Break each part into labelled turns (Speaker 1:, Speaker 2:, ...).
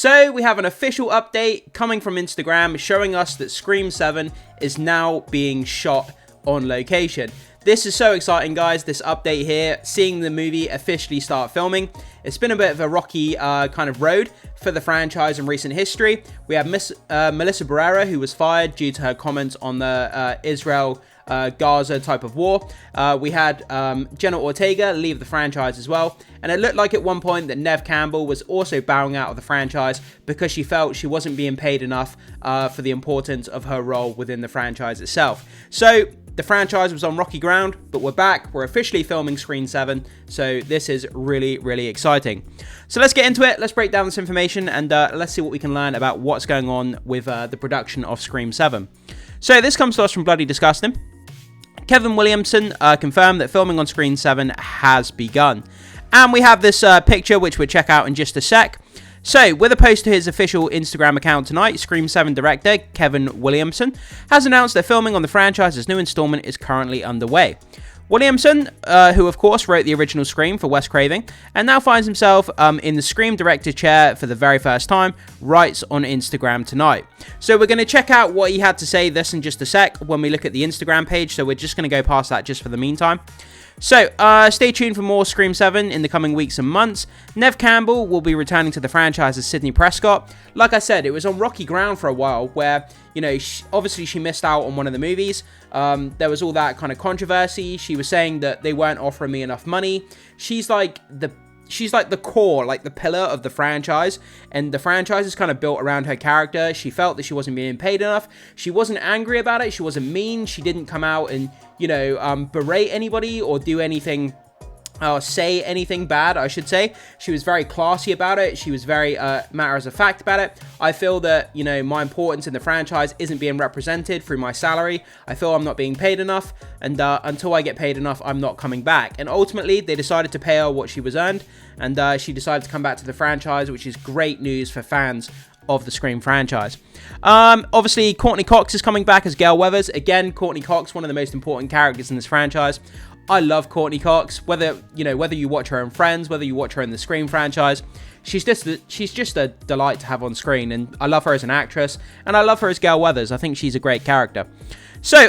Speaker 1: So we have an official update coming from Instagram showing us that Scream 7 is now being shot on location. This is so exciting, guys, this update here, seeing the movie officially start filming. It's been a bit of a rocky kind of road for the franchise in recent history. We have Melissa Barrera, who was fired due to her comments on the Israel-Gaza type of war. We had Jenna Ortega leave the franchise as well. And it looked like at one point that Neve Campbell was also bowing out of the franchise because she felt she wasn't being paid enough for the importance of her role within the franchise itself. So the franchise was on rocky ground, but we're back. We're officially filming Scream 7, so this is really, really exciting. So let's get into it. Let's break down this information, and let's see what we can learn about what's going on with the production of Scream 7. So this comes to us from Bloody Disgusting. Kevin Williamson confirmed that filming on Scream 7 has begun. And we have this picture, which we'll check out in just a sec. So, with a post to his official Instagram account tonight, Scream 7 director Kevin Williamson has announced that filming on the franchise's new installment is currently underway. Williamson, who of course wrote the original Scream for Wes Craven, and now finds himself in the Scream director chair for the very first time, writes on Instagram tonight. So we're going to check out what he had to say this in just a sec when we look at the Instagram page, so we're just going to go past that just for the meantime. So, stay tuned for more Scream 7 in the coming weeks and months. Neve Campbell will be returning to the franchise as Sidney Prescott. Like I said, it was on rocky ground for a while where, you know, obviously she missed out on one of the movies. There was all that kind of controversy. She was saying that they weren't offering me enough money. She's like the core, like the pillar of the franchise, and the franchise is kind of built around her character. She felt that she wasn't being paid enough. She wasn't angry about it. She wasn't mean. She didn't come out and, you know, berate anybody or do anything, say anything bad, I should say. She was very classy about it. She was very matter of fact about it. I feel that, you know, my importance in the franchise isn't being represented through my salary. I feel I'm not being paid enough, and until I get paid enough, I'm not coming back. And ultimately, they decided to pay her what she was earned, and she decided to come back to the franchise, which is great news for fans of the Scream franchise. Obviously, Courtney Cox is coming back as Gail Weathers. Again, Courtney Cox, one of the most important characters in this franchise. I love Courtney Cox, whether you watch her in Friends, whether you watch her in the Scream franchise. She's just a delight to have on screen, and I love her as an actress, and I love her as Gail Weathers. I think she's a great character. So,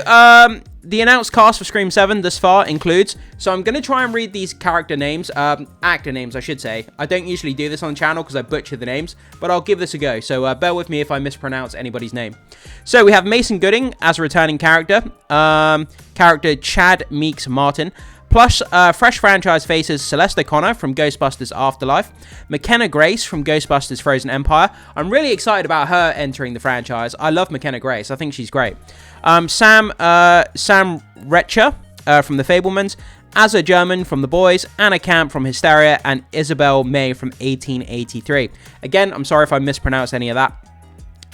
Speaker 1: the announced cast for Scream 7 thus far includes, so I'm going to try and read these character names, actor names I should say. I don't usually do this on the channel because I butcher the names, but I'll give this a go, so bear with me if I mispronounce anybody's name. So we have Mason Gooding as a returning character, character Chad Meeks Martin, plus fresh franchise faces Celeste O'Connor from Ghostbusters Afterlife, McKenna Grace from Ghostbusters Frozen Empire. I'm really excited about her entering the franchise. I love McKenna Grace. I think she's great. Sam Retcher from The Fabelmans, Asa German from The Boys, Anna Camp from Hysteria, and Isabel May from 1883. Again, I'm sorry if I mispronounced any of that.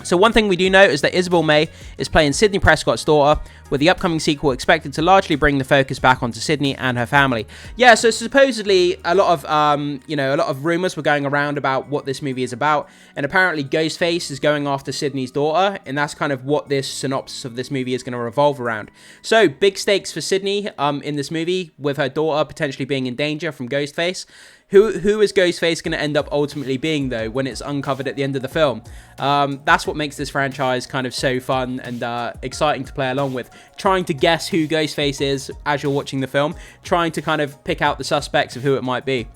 Speaker 1: So one thing we do know is that Isabel May is playing Sidney Prescott's daughter, with the upcoming sequel expected to largely bring the focus back onto Sidney and her family. Yeah, so supposedly a lot of rumors were going around about what this movie is about, and apparently Ghostface is going after Sidney's daughter, and that's kind of what this synopsis of this movie is going to revolve around. So big stakes for Sidney in this movie, with her daughter potentially being in danger from Ghostface. Who is Ghostface going to end up ultimately being, though, when it's uncovered at the end of the film? That's what makes this franchise kind of so fun and exciting to play along with. Trying to guess who Ghostface is as you're watching the film. Trying to kind of pick out the suspects of who it might be.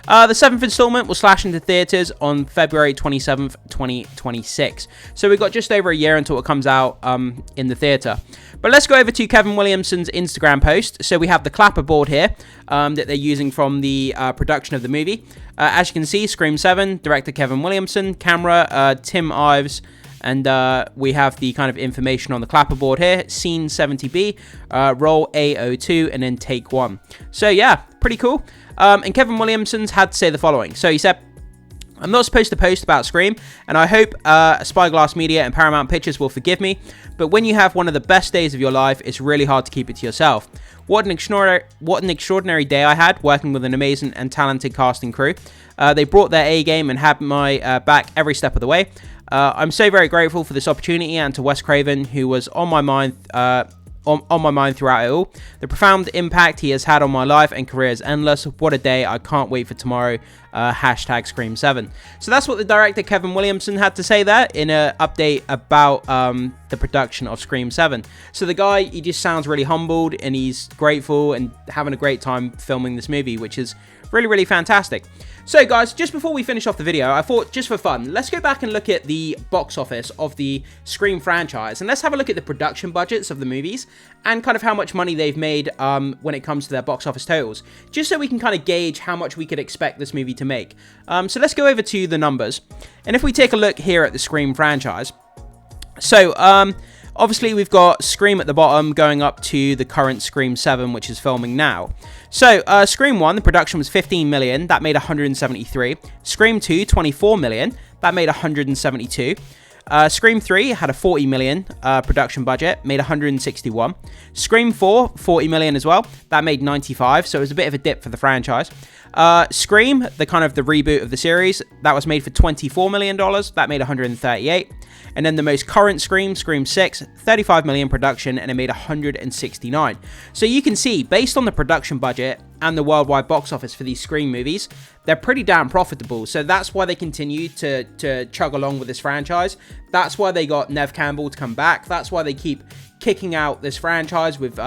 Speaker 1: The 7th installment will slash into theaters on February 27th, 2026. So we've got just over a year until it comes out in the theater. But let's go over to Kevin Williamson's Instagram post. So we have the clapperboard here that they're using from the production of the movie. As you can see, Scream 7, director Kevin Williamson, camera Tim Ives, and we have the kind of information on the clapperboard here. Scene 70B, roll A02, and then take 1. So yeah, pretty cool. And Kevin Williamson's had to say the following. So he said, I'm not supposed to post about Scream, and I hope Spyglass Media and Paramount Pictures will forgive me, but when you have one of the best days of your life, it's really hard to keep it to yourself. What an extraordinary day I had working with an amazing and talented casting crew. They brought their A-game and had my back every step of the way. I'm so very grateful for this opportunity, and to Wes Craven, who was on my mind on my mind throughout it all. The profound impact he has had on my life and career is endless. What a day. I can't wait for tomorrow. Hashtag Scream 7. So that's what the director Kevin Williamson had to say there in an update about the production of Scream 7. So the guy, he just sounds really humbled, and he's grateful and having a great time filming this movie, which is really, really fantastic. So guys, just before we finish off the video, I thought, just for fun, let's go back and look at the box office of the Scream franchise, and let's have a look at the production budgets of the movies and kind of how much money they've made when it comes to their box office totals, just so we can kind of gauge how much we could expect this movie to make. So let's go over to the numbers, and if we take a look here at the Scream franchise, so obviously we've got Scream at the bottom going up to the current Scream 7, which is filming now. So Scream 1, the production was 15 million, that made 173. Scream 2, 24 million, that made 172. Scream 3 had a 40 million production budget, made 161. Scream 4, 40 million as well, that made 95, so it was a bit of a dip for the franchise. Scream, the reboot of the series, that was made for $24 million, that made 138. And then the most current Scream, Scream 6, 35 million production, and it made 169. So you can see, based on the production budget and the worldwide box office for these Scream movies, they're pretty damn profitable. So that's why they continue to chug along with this franchise. That's why they got Neve Campbell to come back. That's why they keep kicking out this franchise with,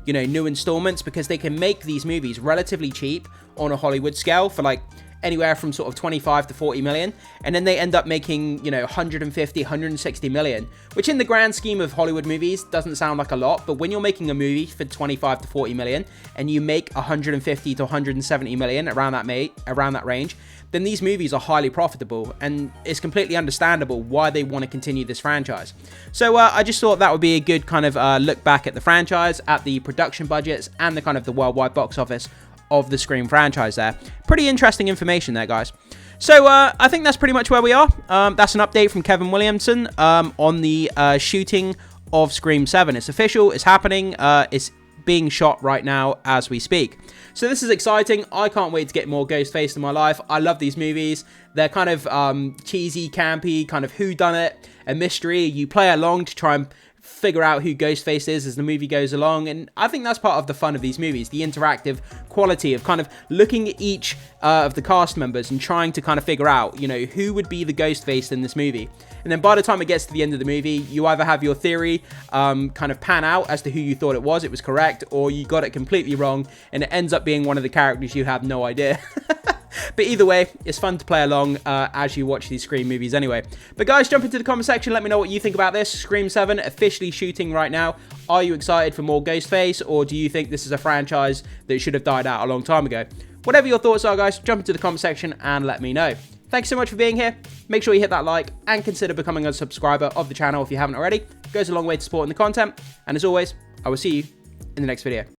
Speaker 1: new installments, because they can make these movies relatively cheap on a Hollywood scale for like anywhere from sort of 25 to 40 million, and then they end up making, 150, 160 million, which in the grand scheme of Hollywood movies doesn't sound like a lot, but when you're making a movie for 25 to 40 million and you make 150 to 170 million around that range, then these movies are highly profitable, and it's completely understandable why they want to continue this franchise. So I just thought that would be a good kind of look back at the franchise, at the production budgets, and the kind of the worldwide box office of the Scream franchise there. Pretty interesting information there, guys. So I think that's pretty much where we are. That's an update from Kevin Williamson on the shooting of Scream 7. It's official, it's happening, it's being shot right now as we speak. So this is exciting. I can't wait to get more Ghostface in my life. I love these movies. They're kind of cheesy, campy, kind of whodunit, a mystery. You play along to try and figure out who Ghostface is as the movie goes along, and I think that's part of the fun of these movies, the interactive quality of kind of looking at each of the cast members and trying to kind of figure out, who would be the Ghostface in this movie. And then by the time it gets to the end of the movie, you either have your theory kind of pan out as to who you thought it was correct, or you got it completely wrong and it ends up being one of the characters you have no idea. But either way, it's fun to play along as you watch these Scream movies anyway. But guys, jump into the comment section. Let me know what you think about this. Scream 7 officially shooting right now. Are you excited for more Ghostface, or do you think this is a franchise that should have died out a long time ago? Whatever your thoughts are, guys, jump into the comment section and let me know. Thanks so much for being here. Make sure you hit that like and consider becoming a subscriber of the channel if you haven't already. It goes a long way to supporting the content. And as always, I will see you in the next video.